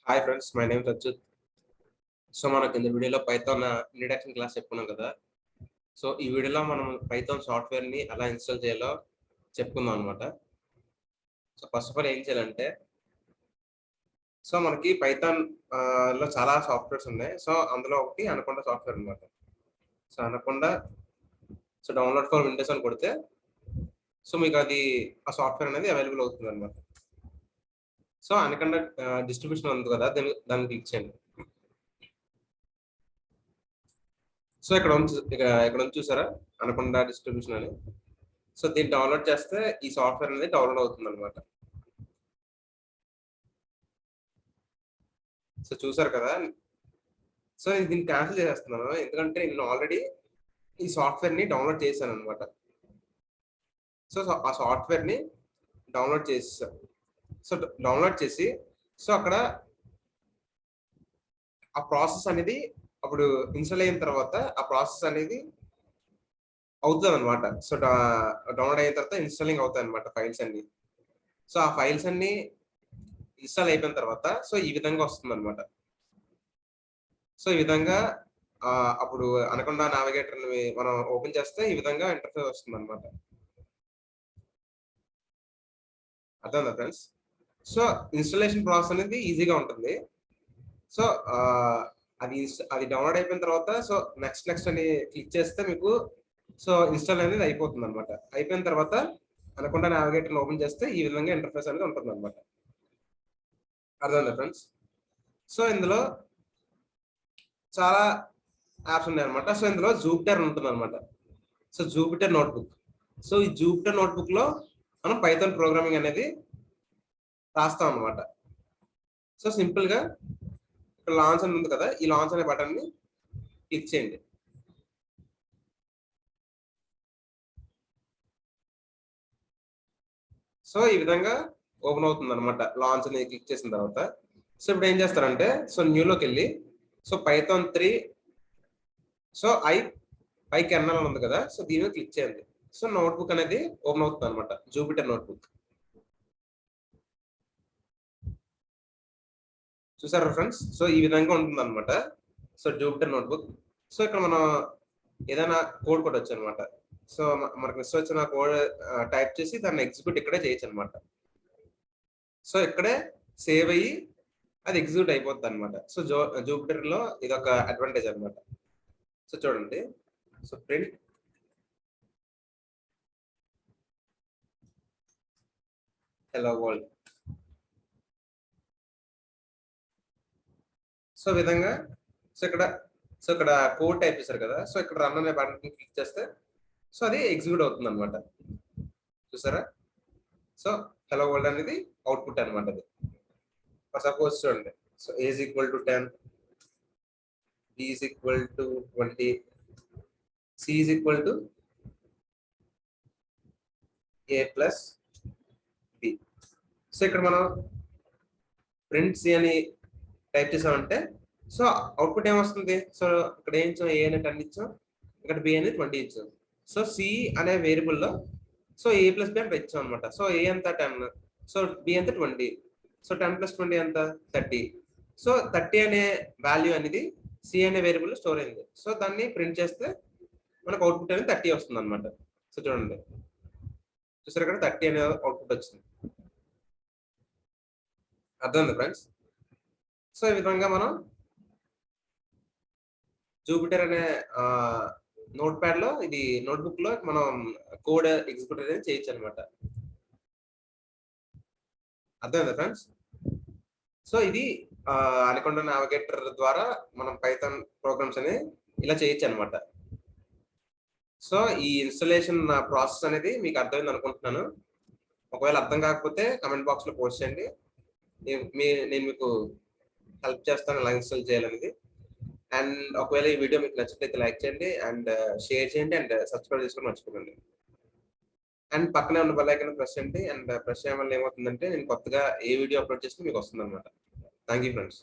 Hi friends, my name Achyut. So మనకి ఈ వీడియోలో పైథాన్ ఇంట్రడక్షన్ క్లాస్ చెప్పుకున్నాం కదా. సో ఈ వీడియోలో మనం పైథాన్ సాఫ్ట్వేర్ ని ఎలా ఇన్స్టాల్ చేయాలో చెప్పుకుందాం అనమాట. సో ఫస్ట్ ఆఫ్ ఆల్ ఏం చేయాలంటే, సో మనకి పైథాన్ లో చాలా సాఫ్ట్వేర్స్ ఉన్నాయి. సో అందులో ఒకటి అనకొండ సాఫ్ట్వేర్ అనమాట. So anaconda download for Windows అని కొడితే సో మీకు అది ఆ సాఫ్ట్వేర్ అనేది అవైలబుల్ అవుతుంది అనమాట. సో అనకొండ డిస్ట్రిబ్యూషన్ ఉంది కదా, దాన్ని క్లిక్ చేయండి. సో ఇక్కడ ఉంది చూసారా, అనకొండ డిస్ట్రిబ్యూషన్ అని. సో దీన్ని డౌన్లోడ్ చేస్తే ఈ సాఫ్ట్వేర్ అనేది డౌన్లోడ్ అవుతుంది అనమాట. సో చూసారు కదా. సో నేను దీన్ని క్యాన్సిల్ చేసేస్తున్నాను, ఎందుకంటే నేను ఆల్రెడీ ఈ సాఫ్ట్వేర్ ని డౌన్లోడ్ చేశాను అనమాట. సో ఆ సాఫ్ట్వేర్ ని డౌన్లోడ్ చేసేసాను. సో డౌన్లోడ్ చేసి సో అక్కడ ఆ ప్రాసెస్ అనేది అప్పుడు ఇన్స్టాల్ అయిన తర్వాత ఆ ప్రాసెస్ అనేది అవుతుంది అనమాట. సో డౌన్లోడ్ అయిన తర్వాత ఇన్స్టాలింగ్ అవుతాయి అనమాట ఫైల్స్ అన్ని. సో ఆ ఫైల్స్ అన్ని ఇన్స్టాల్ అయిపోయిన తర్వాత సో ఈ విధంగా వస్తుంది అనమాట. సో ఈ విధంగా అప్పుడు అనకొండ నావిగేటర్ మనం ఓపెన్ చేస్తే ఈ విధంగా ఇంటర్ఫేస్ వస్తుంది అనమాట. అర్థమైందా ఫ్రెండ్స్? సో ఇన్స్టాలేషన్ ప్రాసెస్ అనేది ఈజీగా ఉంటుంది. సో అది డౌన్లోడ్ అయిపోయిన తర్వాత సో నెక్స్ట్ అని క్లిక్ చేస్తే మీకు సో ఇన్స్టాల్ అనేది అయిపోతుంది అనమాట. అయిపోయిన తర్వాత అనకొండ నావిగేటర్ ఓపెన్ చేస్తే ఈ విధంగా ఇంటర్ఫేస్ అనేది ఉంటుంది అనమాట. అర్థమైందా ఫ్రెండ్స్? సో ఇందులో చాలా యాప్స్ ఉన్నాయి అనమాట. సో ఇందులో జూపిటర్ ఉంటుంది అనమాట. So Jupiter notebook. సో ఈ జూపిటర్ నోట్బుక్ లో మనం పైథాన్ ప్రోగ్రామింగ్ అనేది రాస్తాం అనమాట. సో సింపుల్ గా ఇక్కడ లాంచ్ అని ఉంది కదా, ఈ లాంచ్ అనే బటన్ ని క్లిక్ చేయండి. సో ఈ విధంగా ఓపెన్ అవుతుంది అనమాట లాంచ్ అని క్లిక్ చేసిన తర్వాత. సో ఇప్పుడు ఏం చేస్తారంటే, సో న్యూలోకి వెళ్ళి so Python 3 so I kernel అని ఉంది కదా, సో దీని మీద క్లిక్ చేయండి. సో నోట్బుక్ అనేది ఓపెన్ అవుతుంది అనమాట, జూపిటర్ నోట్బుక్. చూసారా ఫ్రెండ్స్? సో ఈ విధంగా ఉంటుంది అనమాట. So Jupiter notebook. సో ఇక్కడ మనం ఏదైనా కోడ్ కొట్టచ్చు అనమాట. సో మనకు మిస్ వచ్చిన కోడ్ టైప్ చేసి దాన్ని ఎగ్జిక్యూట్ ఇక్కడే చేయొచ్చు అనమాట. సో ఇక్కడే సేవ్ అయ్యి అది ఎగ్జిక్యూట్ అయిపోతుంది అనమాట. సో జూపిటర్ లో ఇది ఒక అడ్వాంటేజ్ అనమాట. సో చూడండి, so print hello world. So విధంగా సో ఇక్కడ కోడ్ టైప్ చేశారు కదా, సో ఇక్కడ రన్ అనే బటన్ క్లిక్ చేస్తే సో అది ఎగ్జిక్యూట్ అవుతుంది అనమాట. చూసారా? సో హలో వరల్డ్ అనేది అవుట్పుట్ అనమాట. అది సపోజ్ చూడండి, so A is equal to 10, B is equal to 20, C is equal to A plus B. So ఇక్కడ మనం ప్రింట్ C అని టైప్ చేసామంటే సో అవుట్పుట్ ఏమొస్తుంది? సో ఇక్కడ ఏం ఇచ్చాం? A అనేది 10 ఇచ్చాం, ఇక్కడ B అనేది 20 ఇచ్చాం. సో C అనే వేరియబుల్లో సో A ప్లస్ B అని ఇచ్చాం అనమాట. సో A ఎంత 10, సో B ఎంత 20. సో 10 ప్లస్ 20 ఎంత 30. సో 30 అనే వాల్యూ అనేది C అనే వేరియబుల్ స్టోర్ అయింది. సో దాన్ని ప్రింట్ చేస్తే మనకు అవుట్పుట్ అనేది 30 వస్తుంది అనమాట. సో చూడండి, చూసారు ఇక్కడ 30 అనే అవుట్పుట్ వచ్చింది. అర్థమైంది ఫ్రెండ్స్? సో ఈ విధంగా మనం జూపిటర్ అనే నోట్ ప్యాడ్ లో ఇది నోట్బుక్ లో మనం కోడ్ ఎగ్జిక్యూట్ అనేది చేయొచ్చు అనమాట. అర్థమైందా ఫ్రెండ్స్? సో ఇది అనకొండ నావిగేటర్ ద్వారా మనం పైథాన్ ప్రోగ్రామ్స్ అని ఇలా చేయొచ్చు అనమాట. సో ఈ ఇన్స్టాలేషన్ ప్రాసెస్ అనేది మీకు అర్థమైంది అనుకుంటున్నాను. ఒకవేళ అర్థం కాకపోతే కమెంట్ బాక్స్ లో పోస్ట్ చేయండి, నేను మీకు హెల్ప్ చేస్తాను ఎలా ఇన్స్టాల్ చేయాలనేది. అండ్ ఒకవేళ ఈ వీడియో మీకు నచ్చినట్లయితే లైక్ చేయండి అండ్ షేర్ చేయండి అండ్ సబ్స్క్రైబ్ చేసుకొని మర్చిపోకండి. అండ్ పక్కనే ఉన్న బెల్ ఐకాన్ ప్రెస్ చేయండి. అండ్ ప్రెస్ చేయడం వల్ల ఏమవుతుందంటే నేను కొత్తగా ఏ వీడియో అప్లోడ్ చేస్తే మీకు వస్తుంది అనమాట. Thank you friends.